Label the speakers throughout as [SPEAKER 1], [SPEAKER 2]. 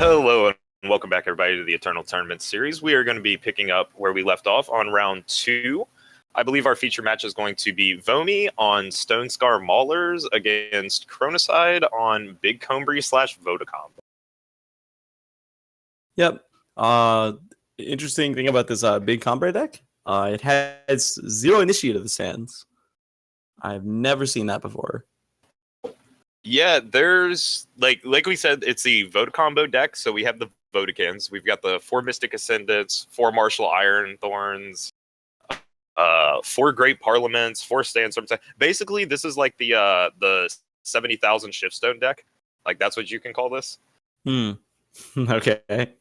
[SPEAKER 1] Hello and welcome back everybody to the Eternal Tournament series. We are going to be picking up where we left off on round 2. I believe our feature match is going to be Vomii on Stone Scar Maulers against Chronocide on Big Combri / Vodacom.
[SPEAKER 2] Yep. Interesting thing about this Big Combri deck, it has 0 Initiate of the Sands. I've never seen that before.
[SPEAKER 1] Yeah, there's like we said, it's the Vote combo deck. So we have the Vodicans, we've got the 4 Mystic Ascendants, 4 Martial Iron Thorns, 4 Great Parliaments, 4 Sandstorms. Basically, this is like the 70,000 Shiftstone deck. Like that's what you can call this.
[SPEAKER 2] Okay.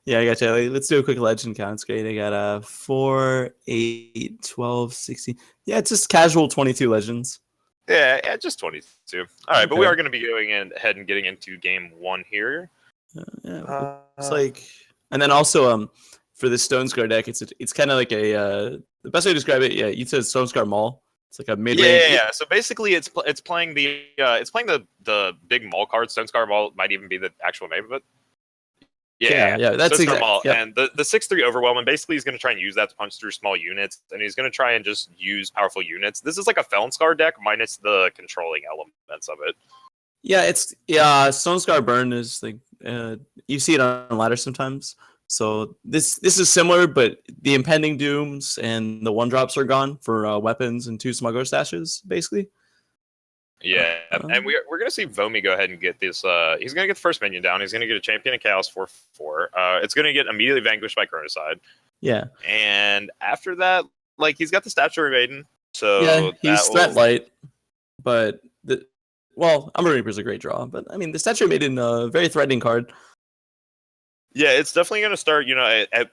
[SPEAKER 2] Yeah, I gotcha. Let's do a quick legend count. It's great. I got 4, 8, 12, 16. Yeah, it's just casual 22 legends.
[SPEAKER 1] Yeah, just 22. All right, okay. But we are going to be going ahead and getting into game 1 here.
[SPEAKER 2] It's like, and then also for the Stone Scar deck, it's kind of like a the best way to describe it. Yeah, you said Stone Scar Maul. It's like a mid range.
[SPEAKER 1] Yeah. So basically, it's playing the big Maul card. Stone Scar Maul might even be the actual name of it. Yeah,
[SPEAKER 2] that's exactly.
[SPEAKER 1] Yep. And the 6/3 Overwhelm, and basically he's going to try and use that to punch through small units, and he's going to try and just use powerful units. This is like a Felon Scar deck minus the controlling elements of it.
[SPEAKER 2] Yeah, Stone Scar Burn is like you see it on ladder sometimes. So this is similar, but the impending dooms and the 1-drops are gone for weapons and 2 smuggler stashes, basically.
[SPEAKER 1] Yeah, and we're going to see Vomii go ahead and get this. He's going to get the first minion down. He's going to get a Champion of Chaos 4/4. It's going to get immediately vanquished by Chronocide.
[SPEAKER 2] Yeah.
[SPEAKER 1] And after that, like, he's got the Statuary Maiden. So
[SPEAKER 2] yeah, he's threat light. But, Umber Reaper's a great draw. But, I mean, the Statuary Maiden, very threatening card.
[SPEAKER 1] Yeah, it's definitely going to start, at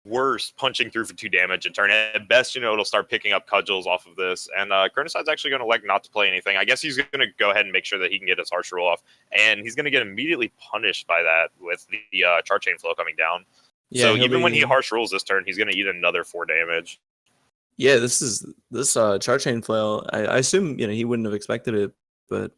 [SPEAKER 1] worst, punching through for 2 damage a turn. At best, it'll start picking up cudgels off of this. And Chronocide's actually going to elect not to play anything. I guess he's going to go ahead and make sure that he can get his harsh rule off. And he's going to get immediately punished by that with the Char Chain Flow coming down. Yeah, so even when he harsh rules this turn, he's going to eat another 4 damage.
[SPEAKER 2] Yeah, this Char Chain Flow, I assume, he wouldn't have expected it, but...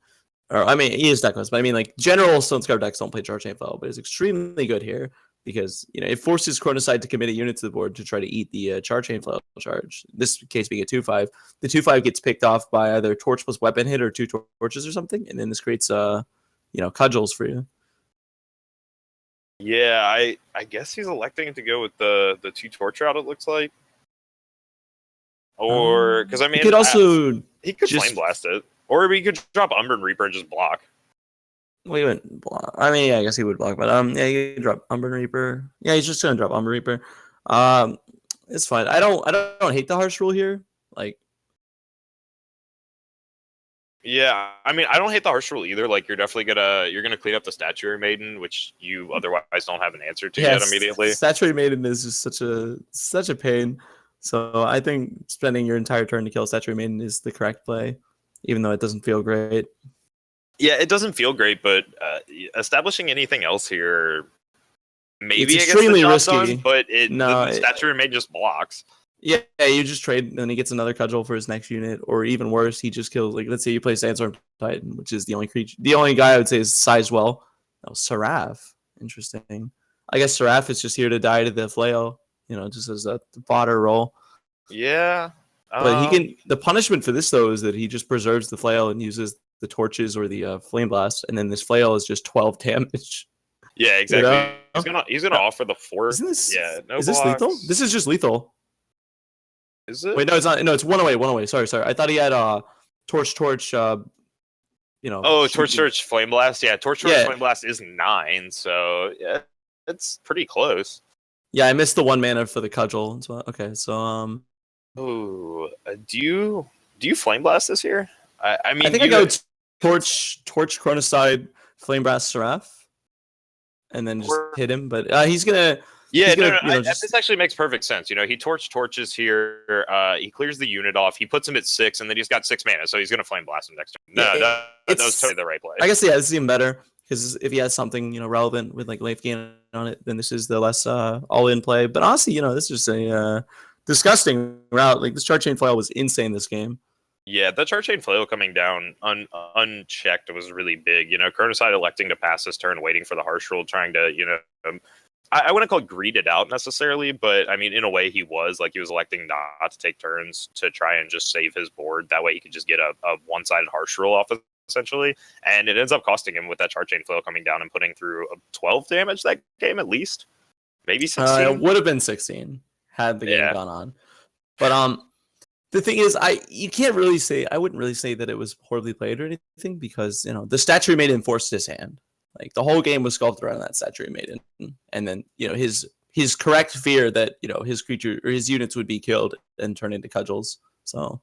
[SPEAKER 2] Or, I mean, he is deckless, but I mean, like, general Stone Scar decks don't play Char Chain Flow, but it's extremely good here. Because it forces Chronocide to commit a unit to the board to try to eat the Char Chain Flow charge. This case being a 2/5. The 2/5 gets picked off by either torch plus weapon hit or 2 torches or something, and then this creates cudgels for you.
[SPEAKER 1] Yeah, I guess he's electing to go with the 2 torch route. It looks like, or because I mean, he could flame blast it, or he could drop Umber Reaper and just block.
[SPEAKER 2] Well, he wouldn't block. I mean, yeah, I guess he would block, but yeah, he could drop Umber Reaper. Yeah, he's just gonna drop Umber Reaper. It's fine. I don't hate the harsh rule here. Like,
[SPEAKER 1] yeah, I mean, I don't hate the harsh rule either. Like, you're definitely gonna clean up the Statuary Maiden, which you otherwise don't have an answer to yet immediately.
[SPEAKER 2] Statuary Maiden is just such a pain. So I think spending your entire turn to kill Statuary Maiden is the correct play, even though it doesn't feel great.
[SPEAKER 1] Yeah, it doesn't feel great, but establishing anything else here, maybe
[SPEAKER 2] it's extremely risky.
[SPEAKER 1] Done, but the Statuary Maiden just blocks.
[SPEAKER 2] Yeah, you just trade, and then he gets another cudgel for his next unit, or even worse, he just kills. Like, let's say you play Sandstorm Titan, which is the only guy I would say is sized well. Oh, Seraph, interesting. I guess Seraph is just here to die to the flail, just as a fodder roll.
[SPEAKER 1] Yeah,
[SPEAKER 2] but the punishment for this though is that he just preserves the flail and uses the torches or the flame blast, and then this flail is just 12 damage.
[SPEAKER 1] Yeah, exactly. He's gonna offer the 4.
[SPEAKER 2] Isn't this?
[SPEAKER 1] Yeah, no.
[SPEAKER 2] Is this lethal? This is just lethal.
[SPEAKER 1] Is it?
[SPEAKER 2] Wait, no, it's not. No, it's one away. Sorry. I thought he had torch. Torch,
[SPEAKER 1] flame blast. Yeah, torch, flame blast is 9. So yeah, it's pretty close.
[SPEAKER 2] Yeah, I missed the 1 mana for the cudgel. Okay, so
[SPEAKER 1] Oh, do you flame blast this here? I mean,
[SPEAKER 2] I think I go torch, Chronocide, flame blast Seraph, and then just hit him. But he's gonna.
[SPEAKER 1] Yeah, this actually makes perfect sense. He torches here. He clears the unit off. He puts him at 6, and then he's got 6 mana, so he's gonna flame blast him next turn. No, that's totally the right play.
[SPEAKER 2] I guess this is even better because if he has something relevant with like life gain on it, then this is the less all-in play. But honestly, this is a disgusting route. Like, this Char Chain Flail was insane this game.
[SPEAKER 1] Yeah, the Charge Chain Flail coming down unchecked was really big. Chronocide electing to pass his turn, waiting for the Harsh Rule, trying to, I wouldn't call it greeded out necessarily, but I mean, in a way he was. Like, he was electing not to take turns to try and just save his board. That way he could just get a one-sided Harsh Rule off, essentially. And it ends up costing him with that Charge Chain Flail coming down and putting through 12 damage that game, at least. Maybe 16?
[SPEAKER 2] It would have been 16 had the game gone on. But the thing is, I wouldn't really say that it was poorly played or anything, because the Statuary Maiden forced his hand. Like, the whole game was sculpted around that Statuary Maiden, and then his correct fear that his creature or his units would be killed and turn into cudgels. So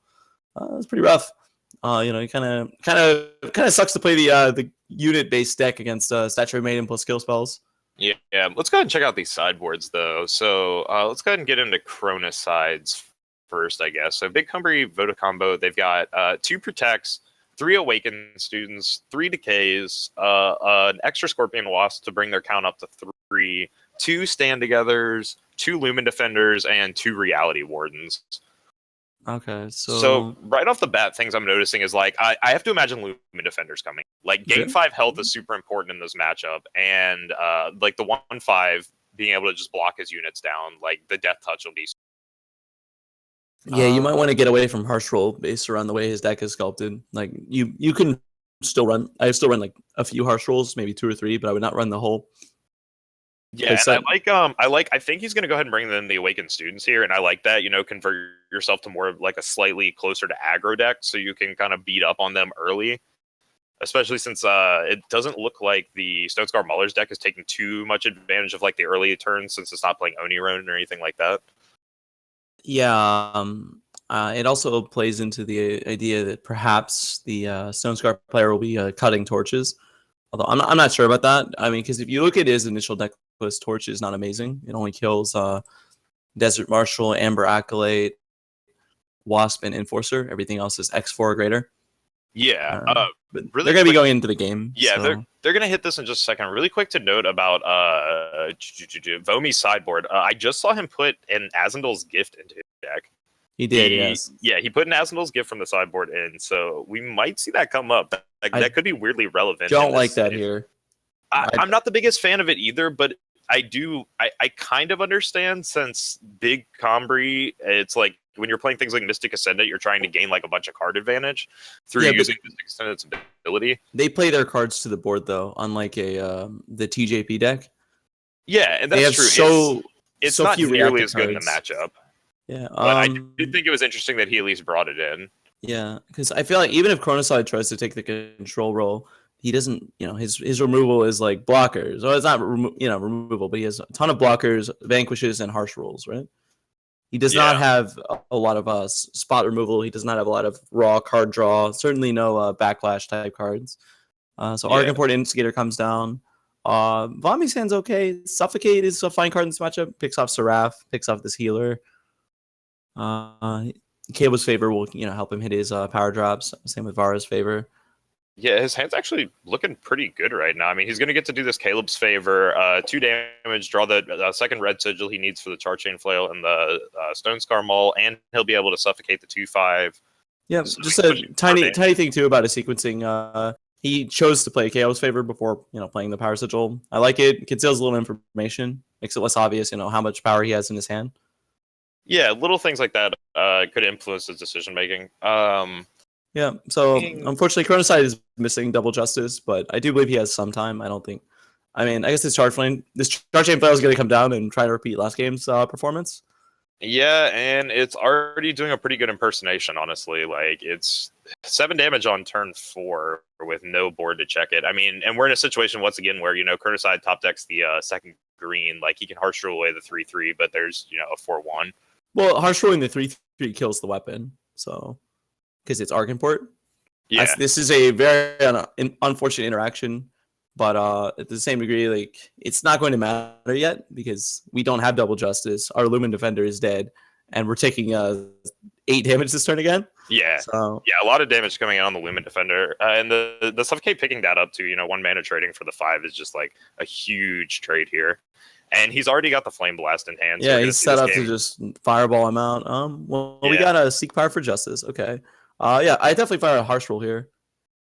[SPEAKER 2] it was pretty rough. It kind of sucks to play the unit based deck against Statuary Maiden plus skill spells.
[SPEAKER 1] Yeah, let's go ahead and check out these sideboards, though. So let's go ahead and get into Chronocides first, I guess. So Big Cumbry Voda combo, they've got 2 Protects, 3 Awakened Students, 3 Decays, an extra Scorpion Wasp to bring their count up to 3, 2 Stand Togethers, 2 Lumen Defenders, and 2 Reality Wardens.
[SPEAKER 2] Okay,
[SPEAKER 1] so right off the bat, things I'm noticing is, like, I have to imagine Lumen Defenders coming. Like, game 5 health is super important in this matchup, and like the 1/5 being able to just block his units down, like the Death Touch will be.
[SPEAKER 2] Yeah, you might want to get away from Harsh Roll based around the way his deck is sculpted. Like, you can still run. I still run like a few Harsh Rolls, maybe 2 or 3, but I would not run the whole.
[SPEAKER 1] Yeah, and I think he's going to go ahead and bring in the Awakened Students here, and I like that. Convert yourself to more of like a slightly closer to aggro deck, so you can kind of beat up on them early. Especially since it doesn't look like the Stonescar Muller's deck is taking too much advantage of like the early turns, since it's not playing Oniron or anything like that.
[SPEAKER 2] Yeah, it also plays into the idea that perhaps the Stonescar player will be cutting torches. Although I'm not sure about that. I mean, because if you look at his initial deck list, Torch is not amazing. It only kills Desert Marshal, Amber Acolyte, Wasp, and Enforcer. Everything else is X4 or greater.
[SPEAKER 1] Yeah,
[SPEAKER 2] but really they're going to be going into the game.
[SPEAKER 1] Yeah, so they're going to hit this in just a second. Really quick to note about Vomii's sideboard. I just saw him put an Azandal's Gift into his deck.
[SPEAKER 2] He did, yes.
[SPEAKER 1] Yeah, he put an Azandal's Gift from the sideboard in, so we might see that come up. That could be weirdly relevant.
[SPEAKER 2] Don't like that here.
[SPEAKER 1] I'm not the biggest fan of it either, but I kind of understand, since Big Combry, it's like when you're playing things like Mystic Ascendant, you're trying to gain like a bunch of card advantage through using Mystic Ascendant's ability.
[SPEAKER 2] They play their cards to the board, though, unlike the TJP deck.
[SPEAKER 1] Yeah, and that's true.
[SPEAKER 2] So
[SPEAKER 1] it's not nearly as good in the matchup.
[SPEAKER 2] Yeah,
[SPEAKER 1] but I did think it was interesting that he at least brought it in.
[SPEAKER 2] Yeah, because I feel like even if Chronocide tries to take the control role, he doesn't. His removal is like blockers. Well, it's not removal, but he has a ton of blockers, vanquishes, and harsh rules, right? He does not have a lot of spot removal. He does not have a lot of raw card draw. Certainly no backlash type cards. So Argenport Instigator comes down. Vomii's hand's okay. Suffocate is a fine card in this matchup. Picks off Seraph. Picks off this healer. Cable's Favor will help him hit his power drops. Same with Vara's Favor.
[SPEAKER 1] Yeah, his hand's actually looking pretty good right now. I mean, he's going to get to do this Caleb's Favor, 2 damage, draw the second red sigil he needs for the Charge Chain Flail and the Stonescar Maul, and he'll be able to suffocate the 2/5.
[SPEAKER 2] Yeah, so just a tiny thing too about his sequencing. He chose to play Caleb's Favor before playing the Power Sigil. I like it. Conceals a little information, makes it less obvious how much power he has in his hand.
[SPEAKER 1] Yeah, little things like that could influence his decision making.
[SPEAKER 2] Yeah, so unfortunately, Chronocide is missing Double Justice, but I do believe he has some time. I guess this Charge Chain Flail is going to come down and try to repeat last game's performance.
[SPEAKER 1] Yeah, and it's already doing a pretty good impersonation, honestly. Like, it's 7 damage on turn 4 with no board to check it. I mean, and we're in a situation, once again, where, Chronocide top decks the second green. Like, he can harsh rule away the 3/3, but there's, a 4/1.
[SPEAKER 2] Well, harsh ruling the 3/3 kills the weapon, so... because it's Argenport.
[SPEAKER 1] Yeah.
[SPEAKER 2] This is a very unfortunate interaction, but at the same degree, like, it's not going to matter yet because we don't have Double Justice. Our Lumen Defender is dead, and we're taking 8 damage this turn again.
[SPEAKER 1] Yeah. So a lot of damage coming out on the Lumen Defender, and the Suffocate picking that up to 1 mana trading for the 5 is just like a huge trade here. And he's already got the Flame Blast in hand.
[SPEAKER 2] Yeah, so he's set up to just fireball him out. We got a Seek Power for Justice. Okay. Yeah, I definitely fire a harsh roll here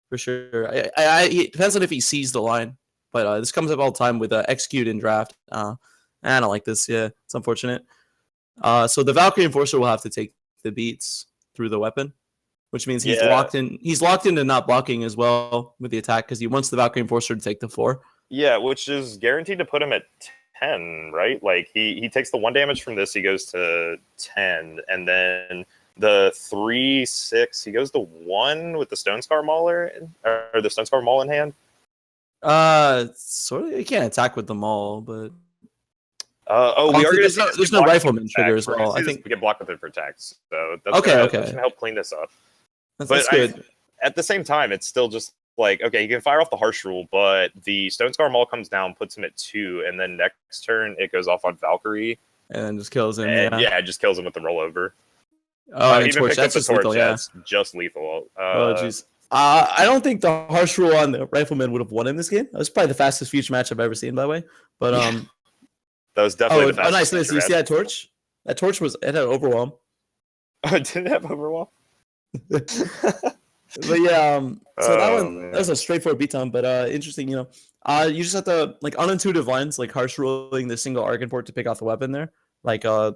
[SPEAKER 2] for sure. It depends on if he sees the line, but this comes up all the time with execute in draft. I don't like this. Yeah, it's unfortunate. So the Valkyrie Enforcer will have to take the beats through the weapon, which means he's
[SPEAKER 1] Yeah.
[SPEAKER 2] locked in. He's locked into not blocking as well with the attack because he wants the Valkyrie Enforcer to take the 4.
[SPEAKER 1] Yeah, which is guaranteed to put him at 10, right? Like he takes the 1 damage from this, he goes to 10, and then the 3, 6, he goes to 1 with the Stone Scar Mauler or the Stone Scar Maul in hand.
[SPEAKER 2] Sort of. You can't attack with them all, but
[SPEAKER 1] we are going to see
[SPEAKER 2] there's no rifleman trigger as well. I think
[SPEAKER 1] we get blocked with it protects, so that's
[SPEAKER 2] okay.
[SPEAKER 1] That's gonna help clean this up.
[SPEAKER 2] That's good.
[SPEAKER 1] At the same time, it's still just like, okay, you can fire off the harsh rule, but the Stone Scar Maul comes down, puts him at 2, and then next turn it goes off on Valkyrie,
[SPEAKER 2] and just kills him.
[SPEAKER 1] And it just kills him with the rollover.
[SPEAKER 2] And torch, that's just lethal. Yeah,
[SPEAKER 1] that's just lethal.
[SPEAKER 2] Oh jeez. I don't think the harsh rule on the rifleman would have won in this game. That was probably the fastest future match I've ever seen, by the way. But
[SPEAKER 1] that was definitely the fastest.
[SPEAKER 2] Nice. You see that torch? That torch it had overwhelm.
[SPEAKER 1] Oh, it didn't have overwhelm.
[SPEAKER 2] But yeah, so that was a straightforward beatdown, but interesting. You just have to like unintuitive lines, like harsh rolling the single Arc Import to pick off the weapon there. Like I'm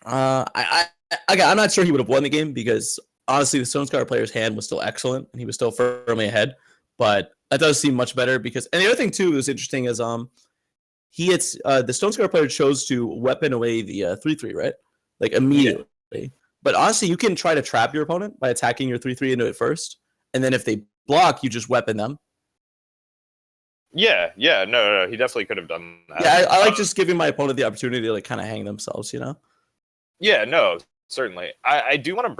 [SPEAKER 2] not sure he would have won the game because honestly, the Stone Scar player's hand was still excellent and he was still firmly ahead. But that does seem much better because, and the other thing too was interesting is the Stone Scar player chose to weapon away the 3/3, right? Like immediately. Yeah. But honestly, you can try to trap your opponent by attacking your 3/3 into it first, and then if they block, you just weapon them.
[SPEAKER 1] Yeah, no, he definitely could have done that.
[SPEAKER 2] Yeah, I like just giving my opponent the opportunity to like kind of hang themselves, you know?
[SPEAKER 1] Yeah, no, certainly. I do want to bring